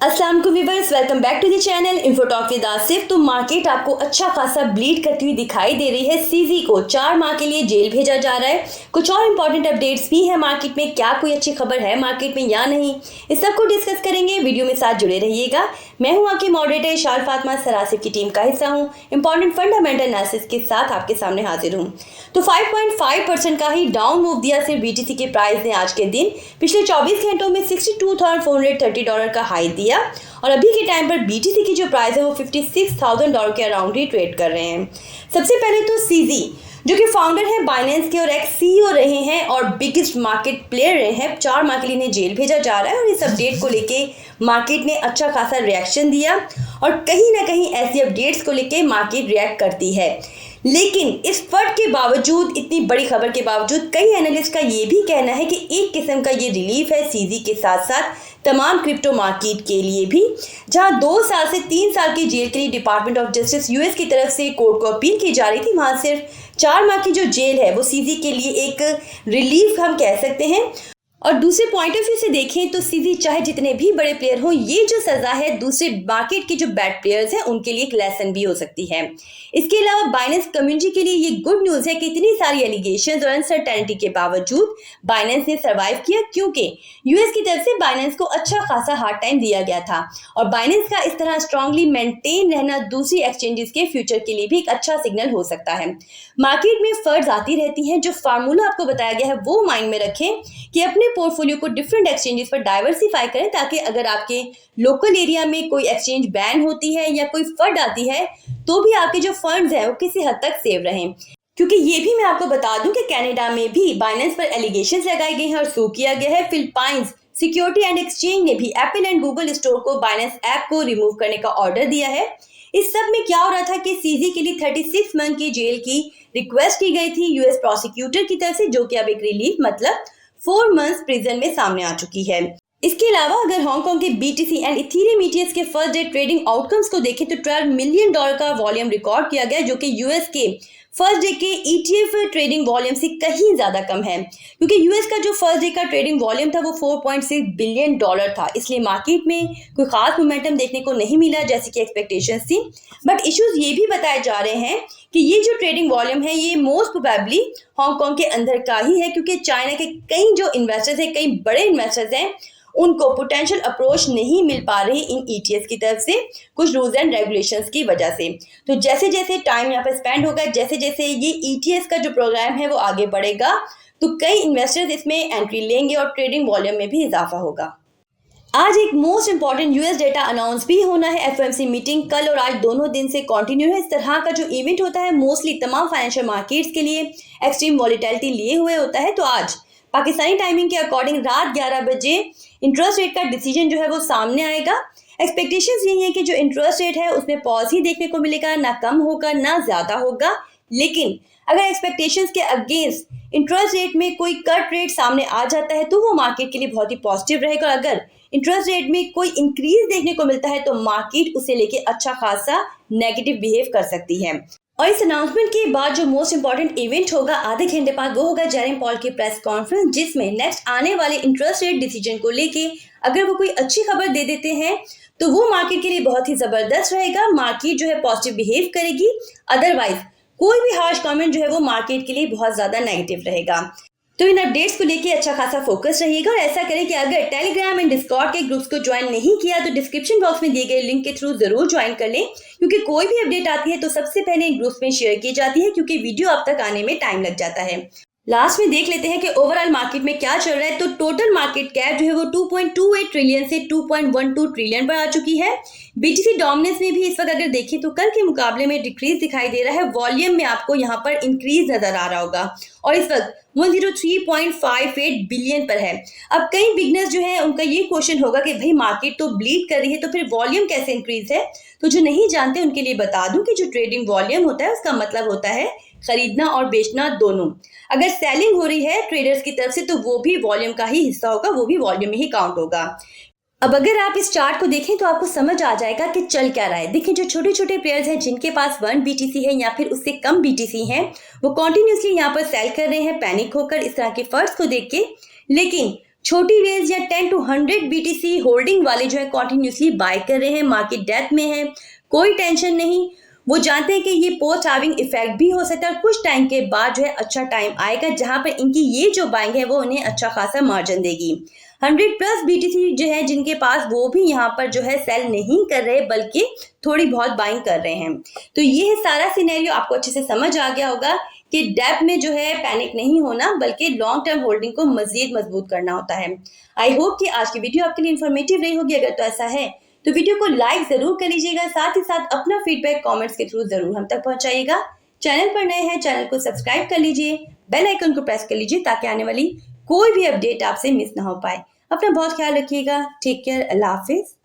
अस्सलाम वालेकुम viewers, welcome back to the channel Infotalk with Asif. तो मार्केट आपको अच्छा खासा ब्लीड करती हुई दिखाई दे रही है। सीजी को 4 माह के लिए जेल भेजा जा रहा है। कुछ और इंपॉर्टेंट अपडेट्स भी है मार्केट में, क्या कोई अच्छी खबर है मार्केट में या नहीं, इस सब को डिस्कस करेंगे। वीडियो में साथ जुड़े रहिएगा। मैं हूं आपकी मॉडरेटर इशार फातिमा, सर आसिफ की टीम का हिस्सा हूं। इंपॉर्टेंट फंडामेंटल एनालिसिस के साथ आपके सामने हाजिर हूं। तो 5.5% का ही डाउन मूव दिया सिर्फ बीटीसी के प्राइस ने आज के दिन। पिछले 24 घंटों में $62,430 का हाई दिया और अभी के टाइम पर बीटीसी की जो प्राइस है वो $56,000 के अराउंड ही ट्रेड कर रहे हैं। सबसे पहले तो सीजी जो कि फाउंडर है बाइनेंस के और एक्स सीईओ रहे हैं और बिगेस्ट मार्केट प्लेयर रहे हैं, 4 माह के लिए इन्हें जेल भेजा जा रहा है। और इस अपडेट को लेके मार्केट ने अच्छा खासा रिएक्शन दिया और कहीं ना कहीं ऐसी अपडेट्स को लेके मार्केट रिएक्ट करती है। लेकिन इस फर्क के बावजूद, इतनी बड़ी खबर के बावजूद, कई एनालिस्ट का ये भी कहना है कि एक किस्म का ये रिलीफ है सीजी के साथ साथ तमाम क्रिप्टो मार्केट के लिए भी, जहां 2 साल से 3 साल की जेल के लिए डिपार्टमेंट ऑफ जस्टिस यूएस की तरफ से कोर्ट को अपील की जा रही थी। वहां सिर्फ 4 माह की जो जेल है वो सीजी के लिए एक रिलीफ हम कह सकते हैं। और दूसरे पॉइंट ऑफ व्यू से देखें तो सीजी चाहे जितने भी बड़े प्लेयर हों, ये जो सजा है दूसरे मार्केट के जो बैड प्लेयर्स हैं उनके लिए एक लेसन भी हो सकती है। इसके अलावा बाइनेंस कम्युनिटी के लिए ये गुड न्यूज है कि इतनी सारी एलिगेशंस और अनसर्टेनिटी के बावजूद बाइनेंस ने सर्वाइव किया, क्योंकि यूएस की तरफ से बाइनेंस को अच्छा खासा हार्ड टाइम दिया गया था। और बाइनेंस का इस तरह स्ट्रांगली मेंटेन रहना दूसरी एक्सचेंजेस के फ्यूचर के लिए भी एक अच्छा सिग्नल हो सकता है। मार्केट में फर्ज आती रहती हैं, जो फार्मूला आपको बताया गया है वो माइंड में रखें कि अपने पोर्टफोलियो को डिफरेंट एक्सचेंजेस पर डाइवर्सिफाई करें, ताकि अगर आपके लोकल एरिया में कोई एक्सचेंज बैन होती है या कोई फंड आती है तो भी आपके जो फंड्स हैं वो किसी हद तक सेव रहें। क्योंकि ये भी मैं आपको बता दूं कि कनाडा में भी बाइनेंस पर एलिगेशंस लगाए गए हैं और सू किया गया है। फिलिपाइंस सिक्योरिटी एंड एक्सचेंज ने भी एप्पल एंड गूगल स्टोर को बाइनेंस ऐप को रिमूव करने का ऑर्डर दिया है। इस सब में क्या हो रहा था कि सीजी के लिए 36 मंथ की जेल की रिक्वेस्ट की गई थी यूएस प्रोसिक्यूटर की तरफ से, जो कि अब एक रिलीफ मतलब 4 मंथ्स प्रिजन में सामने आ चुकी है। इसके अलावा अगर हांगकांग के बीटीसी एंड इथेरियम ईटीएफ के फर्स्ट डे ट्रेडिंग आउटकम्स को देखें तो $12 मिलियन का वॉल्यूम रिकॉर्ड किया गया, जो कि यूएस के फर्स्ट डे के ईटीएफ ट्रेडिंग वॉल्यूम से कहीं ज्यादा कम है। क्योंकि यूएस का जो फर्स्ट डे का ट्रेडिंग वॉल्यूम था वो $4.6 बिलियन था, इसलिए मार्केट में कोई खास मोमेंटम देखने को नहीं मिला जैसे कि एक्सपेक्टेशंस थी। बट इश्यूज ये भी बताए जा रहे हैं कि ये जो ट्रेडिंग वॉल्यूम है ये मोस्ट प्रोबेबली हांगकांग के अंदर का ही है, क्योंकि चाइना के कई जो इन्वेस्टर्स हैं, कई बड़े इन्वेस्टर्स हैं, उनको पोटेंशियल अप्रोच नहीं मिल पा रही इन ईटीएफ की तरफ से कुछ रूल्स एंड रेगुलेशंस की वजह से। तो जैसे जैसे टाइम यहाँ पर स्पेंड होगा, जैसे जैसे ये ईटीएफ का जो प्रोग्राम है वो आगे बढ़ेगा, तो कई इन्वेस्टर्स इसमें एंट्री लेंगे और ट्रेडिंग वॉल्यूम में भी इजाफा होगा। आज एक most important US data announce भी होना है। एफओएमसी मीटिंग कल और आज दोनों दिन से कंटिन्यू है। इस तरह का जो इवेंट होता है मोस्टली तमाम फाइनेंशियल मार्केट्स के लिए एक्सट्रीम वॉलेटिलिटी लिए हुए होता है। तो आज पाकिस्तानी टाइमिंग के अकॉर्डिंग रात 11 बजे इंटरेस्ट रेट का डिसीजन जो है वो सामने आएगा। एक्सपेक्टेशंस यही है कि जो इंटरेस्ट रेट है उसमें पॉज ही देखने को मिलेगा, ना कम होगा ना ज्यादा होगा। लेकिन अगर एक्सपेक्टेशंस के अगेंस्ट इंटरेस्ट रेट में कोई कट रेट सामने आ जाता है तो वो मार्केट के लिए बहुत ही पॉजिटिव रहेगा। अगर इंटरेस्ट रेट में कोई इंक्रीज देखने को मिलता है तो मार्केट उसे लेके अच्छा खासा नेगेटिव बिहेव कर सकती है। और इस अनाउंसमेंट के बाद जो मोस्ट इंपॉर्टेंट इवेंट होगा आधे घंटे बाद, वो होगा जेरेमी पॉल की प्रेस कॉन्फ्रेंस, जिसमें नेक्स्ट आने वाले इंटरेस्ट रेट डिसीजन को लेके अगर वो कोई अच्छी खबर दे देते हैं तो वो मार्केट के लिए बहुत ही जबरदस्त रहेगा। मार्केट जो है पॉजिटिव बिहेव करेगी, अदरवाइज कोई भी हार्श कमेंट जो है वो मार्केट के लिए बहुत ज्यादा नेगेटिव रहेगा। तो इन अपडेट्स को लेके अच्छा खासा फोकस रहिएगा और ऐसा करें कि अगर टेलीग्राम एंड डिस्कॉर्ड के ग्रुप्स को ज्वाइन नहीं किया तो डिस्क्रिप्शन बॉक्स में दिए गए लिंक के थ्रू जरूर ज्वाइन कर लें, क्योंकि कोई भी अपडेट आती है तो सबसे पहले इन ग्रुप्स में शेयर की जाती है, क्योंकि वीडियो आप तक आने में टाइम लग जाता है। लास्ट में देख लेते हैं कि ओवरऑल मार्केट में क्या चल रहा है। तो टोटल मार्केट कैप जो है वो 2.28 ट्रिलियन से 2.12 ट्रिलियन पर आ चुकी है। बीटीसी डोमिनेंस में भी इस वक्त अगर देखें तो कल के मुकाबले में डिक्रीज दिखाई दे रहा है। वॉल्यूम में आपको यहाँ पर इंक्रीज नजर आ रहा होगा और इस वक्त 103.58 बिलियन पर है। अब कई बिगनर्स जो है उनका ये क्वेश्चन होगा कि भाई मार्केट तो ब्लीड कर रही है तो फिर वॉल्यूम कैसे इंक्रीज है। तो जो नहीं जानते उनके लिए बता दूं कि जो ट्रेडिंग वॉल्यूम होता है उसका मतलब होता है खरीदना और बेचना दोनों। अगर सेलिंग हो रही है ट्रेडर्स की तरफ से तो वो भी वॉल्यूम का ही हिस्सा होगा, वो भी वॉल्यूम में ही काउंट होगा। अब अगर आप इस चार्ट को देखें तो आपको समझ आ जाएगा कि चल क्या रहा है। देखिए जो छोटे छोटे प्लेयर्स हैं जिनके पास 1 बीटीसी है या फिर उससे कम बीटीसी हैं, वो कॉन्टिन्यूसली यहाँ पर सेल कर रहे हैं पैनिक होकर इस तरह के फर्स्ट को देख के। लेकिन छोटी वेज या 10 to 100 बीटीसी होल्डिंग वाले जो है कॉन्टिन्यूसली बाय कर रहे हैं, मार्केट डेप्थ में है, कोई टेंशन नहीं। वो जानते हैं कि ये पोस्ट हार्विंग इफेक्ट भी हो सकता है और कुछ टाइम के बाद जो है अच्छा टाइम आएगा जहां पर इनकी ये जो बाइंग है वो उन्हें अच्छा खासा मार्जिन देगी। 100+ बीटीसी जो है जिनके पास, वो भी यहाँ पर जो है सेल नहीं कर रहे बल्कि थोड़ी बहुत बाइंग कर रहे हैं। तो ये सारा सिनेरियो आपको अच्छे से समझ आ गया होगा कि डेप्थ में जो है पैनिक नहीं होना बल्कि लॉन्ग टर्म होल्डिंग को मजीद मजबूत करना होता है। आई होप कि आज की वीडियो आपके लिए इन्फॉर्मेटिव रही होगी। अगर तो ऐसा है तो वीडियो को लाइक जरूर कर लीजिएगा, साथ ही साथ अपना फीडबैक कमेंट्स के थ्रू जरूर हम तक पहुंचाइएगा। चैनल पर नए हैं, चैनल को सब्सक्राइब कर लीजिए, बेल आइकन को प्रेस कर लीजिए ताकि आने वाली कोई भी अपडेट आपसे मिस ना हो पाए। अपना बहुत ख्याल रखिएगा। Take care. अल्लाह हाफिज।